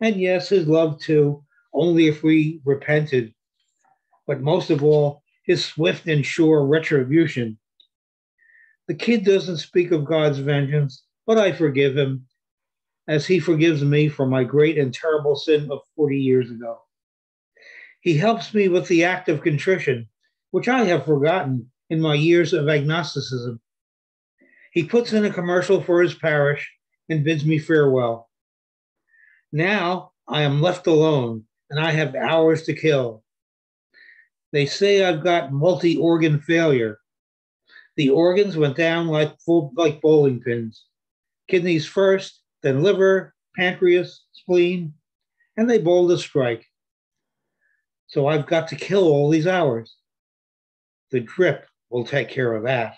And yes, his love too, only if we repented. But most of all, his swift and sure retribution. The kid doesn't speak of God's vengeance, but I forgive him, as he forgives me for my great and terrible sin of 40 years ago. He helps me with the act of contrition, which I have forgotten in my years of agnosticism. He puts in a commercial for his parish and bids me farewell. Now I am left alone and I have hours to kill. They say I've got multi-organ failure. The organs went down like bowling pins. Kidneys first, then liver, pancreas, spleen, and they bowled a strike. So I've got to kill all these hours. The drip will take care of that.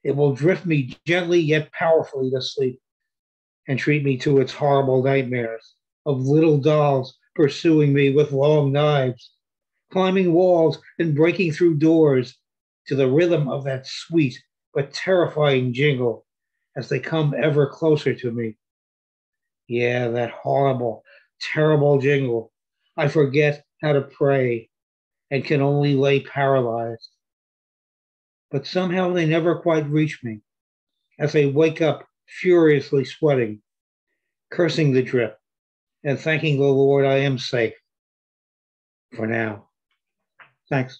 It will drift me gently yet powerfully to sleep and treat me to its horrible nightmares of little dolls pursuing me with long knives, climbing walls and breaking through doors to the rhythm of that sweet but terrifying jingle as they come ever closer to me. Yeah, that horrible, terrible jingle. I forget how to pray and can only lay paralyzed. But somehow they never quite reach me as I wake up furiously sweating, cursing the drip and thanking the Lord I am safe for now. Thanks.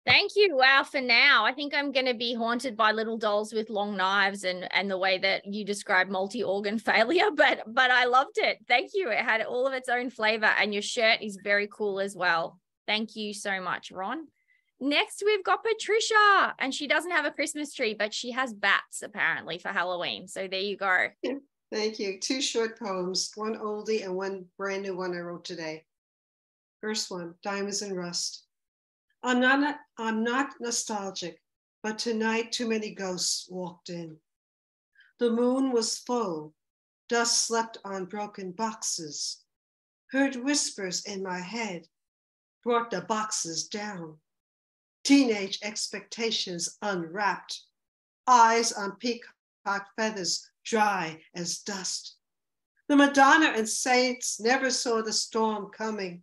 Thank you. Wow, for now. I think I'm going to be haunted by little dolls with long knives and the way that you describe multi-organ failure, but I loved it. Thank you. It had all of its own flavor, and your shirt is very cool as well. Thank you so much, Ron. Next, we've got Patricia, and she doesn't have a Christmas tree, but she has bats apparently for Halloween. So there you go. Thank you. 2 short poems, one oldie and one brand new one I wrote today. First one, Diamonds and Rust. I'm not nostalgic, but tonight too many ghosts walked in. The moon was full, dust slept on broken boxes, heard whispers in my head, brought the boxes down. Teenage expectations unwrapped, eyes on peacock feathers dry as dust. The Madonna and saints never saw the storm coming.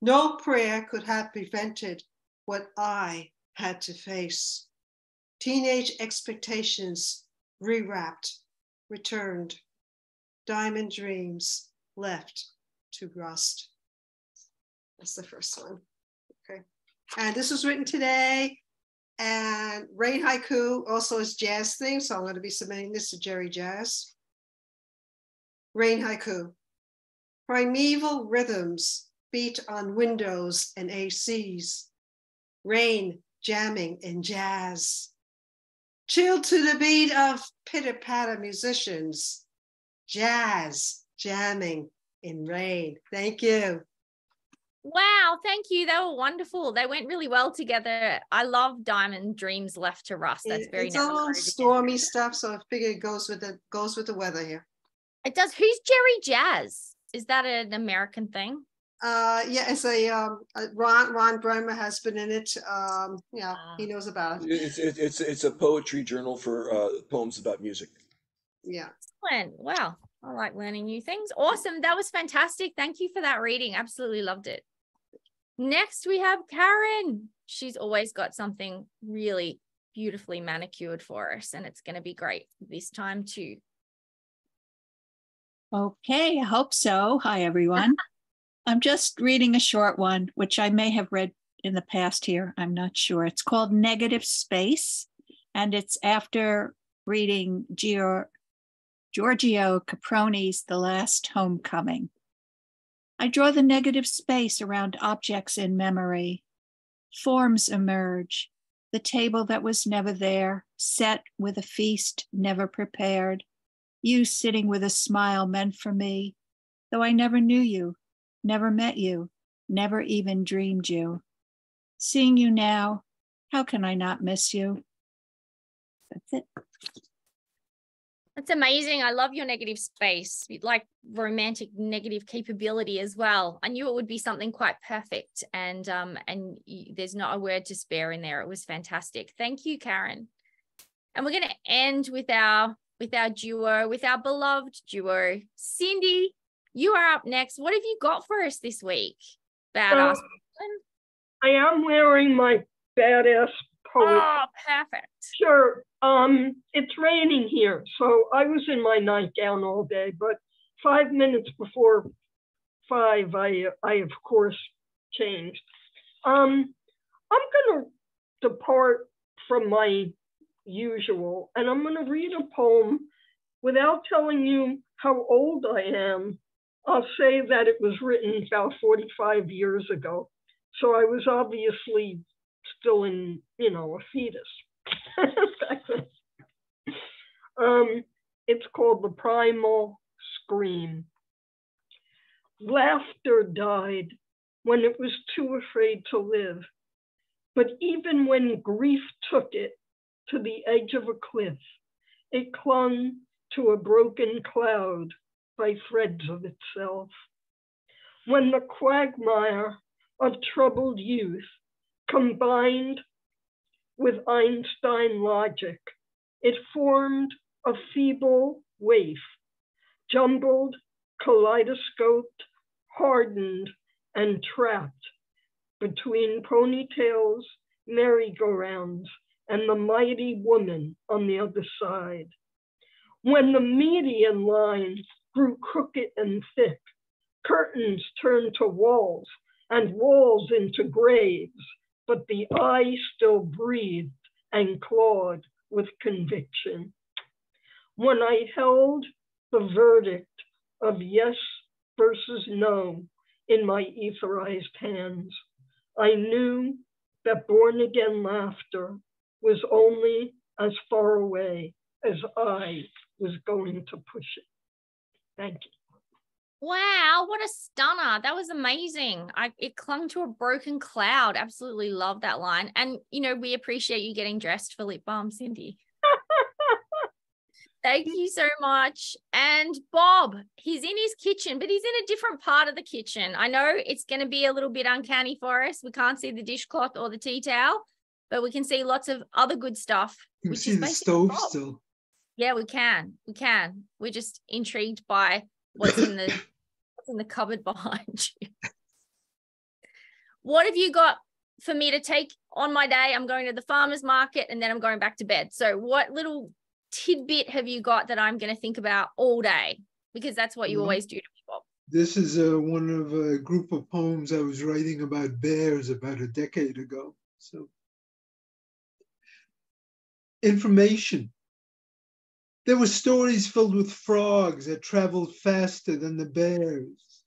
No prayer could have prevented what I had to face. Teenage expectations rewrapped, returned. Diamond dreams left to rust. That's the first one. Okay. And this was written today. And Rain Haiku also is jazz thing, so I'm going to be submitting this to Jerry Jazz. Rain Haiku. Primeval rhythms beat on windows and ACs. Rain jamming in jazz. Chill to the beat of pitter-patter musicians. Jazz jamming in rain. Thank you. Wow, thank you. They were wonderful. They went really well together. I love Diamond Dreams Left to Rust. That's very It's all stormy stuff, so I figure it goes with the weather here. It does. Who's Jerry Jazz? Is that an American thing? Yeah, it's a Ron Bremer has been in it. He knows about it. It's a poetry journal for poems about music. Yeah. Excellent. Wow. I like learning new things. Awesome. That was fantastic. Thank you for that reading. Absolutely loved it. Next, we have Karen. She's always got something really beautifully manicured for us, and it's going to be great this time too. Okay, I hope so. Hi, everyone. I'm just reading a short one, which I may have read in the past here. I'm not sure. It's called Negative Space, and it's after reading Giorgio Caproni's The Last Homecoming. I draw the negative space around objects in memory. Forms emerge. The table that was never there, set with a feast never prepared. You sitting with a smile meant for me, though I never knew you. Never met you, never even dreamed you. Seeing you now, how can I not miss you? That's it. That's amazing. I love your negative space. You'd like romantic negative capability as well. I knew it would be something quite perfect, and there's not a word to spare in there. It was fantastic. Thank you, Karen. And we're going to end with our duo, with our beloved duo, Cindy. You are up next. What have you got for us this week? Badass. I am wearing my badass poet. Oh, perfect. Sure. It's raining here, so I was in my nightgown all day, but 5 minutes before 5, I of course changed. I'm gonna depart from my usual, and I'm gonna read a poem without telling you how old I am. I'll say that it was written about 45 years ago. So I was obviously still in, a fetus. It's called The Primal Scream. Laughter died when it was too afraid to live. But even when grief took it to the edge of a cliff, it clung to a broken cloud by threads of itself. When the quagmire of troubled youth combined with Einstein logic. It formed a feeble waif, jumbled, kaleidoscoped, hardened, and trapped between ponytails, merry-go-rounds, and the mighty woman on the other side. When the median line grew crooked and thick, curtains turned to walls and walls into graves, but the eye still breathed and clawed with conviction. When I held the verdict of yes versus no in my etherized hands, I knew that born-again laughter was only as far away as I was going to push it. Thank you. Wow, what a stunner. That was amazing. It clung to a broken cloud. Absolutely love that line. And, you know, we appreciate you getting dressed for Lit Balm, Cindy. Thank you so much. And Bob, he's in his kitchen, but he's in a different part of the kitchen. I know it's going to be a little bit uncanny for us. We can't see the dishcloth or the tea towel, but we can see lots of other good stuff. You can see the stove Bob. still. Yeah, we can. We're just intrigued by what's in the cupboard behind you. What have you got for me to take on my day? I'm going to the farmer's market and then I'm going back to bed. So what little tidbit have you got that I'm going to think about all day? Because that's what you always do to me, Bob. This is one of a group of poems I was writing about bears about a decade ago. So, information. There were stories filled with frogs that traveled faster than the bears.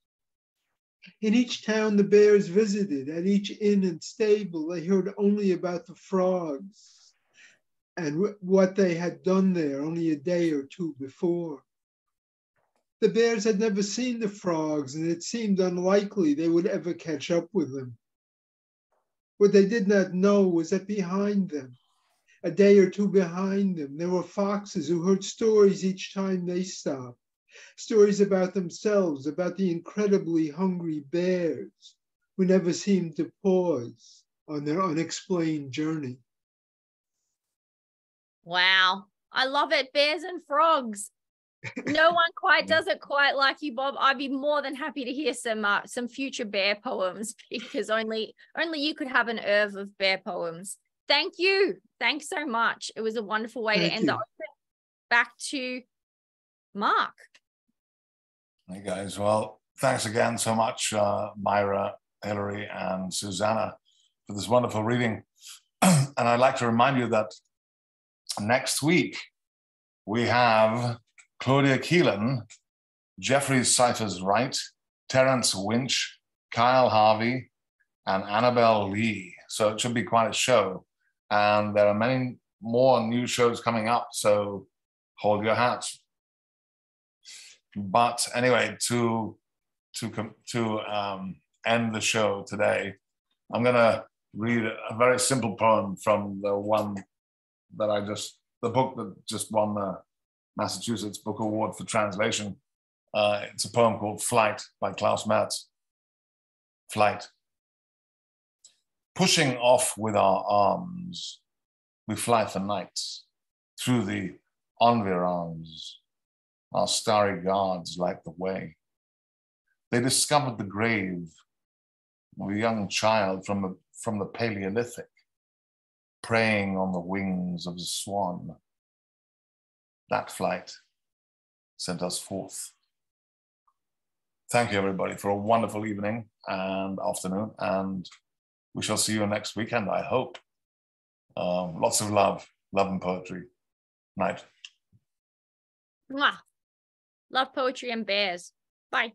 In each town the bears visited, at each inn and stable, they heard only about the frogs and what they had done there only a day or two before. The bears had never seen the frogs, and it seemed unlikely they would ever catch up with them. What they did not know was that behind them, a day or two behind them, there were foxes who heard stories each time they stopped. Stories about themselves, about the incredibly hungry bears who never seemed to pause on their unexplained journey. Wow. I love it. Bears and frogs. No one quite does it quite like you, Bob. I'd be more than happy to hear some future bear poems, because only you could have an oeuvre of bear poems. Thank you. Thanks so much. It was a wonderful way to end the open. Back to Mark. Hey guys, well, thanks again so much, Myra, Hilary, and Susannah, for this wonderful reading. And I'd like to remind you that next week we have Claudia Keelan, Jeffrey Cyphers Wright, Terence Winch, Kyle Harvey, and Annabelle Lee. So it should be quite a show. And there are many more new shows coming up, so hold your hats. But anyway, to end the show today, I'm going to read a very simple poem from the one that the book that just won the Massachusetts Book Award for translation. It's a poem called Flight by Klaus Mertz. Flight. Pushing off with our arms, we fly for nights through the environs. Our starry guards light the way. They discovered the grave of a young child from the Paleolithic, preying on the wings of a swan. That flight sent us forth. Thank you, everybody, for a wonderful evening and afternoon, and we shall see you next weekend, I hope. Lots of love and poetry. Night. Mwah. Love poetry and bears. Bye.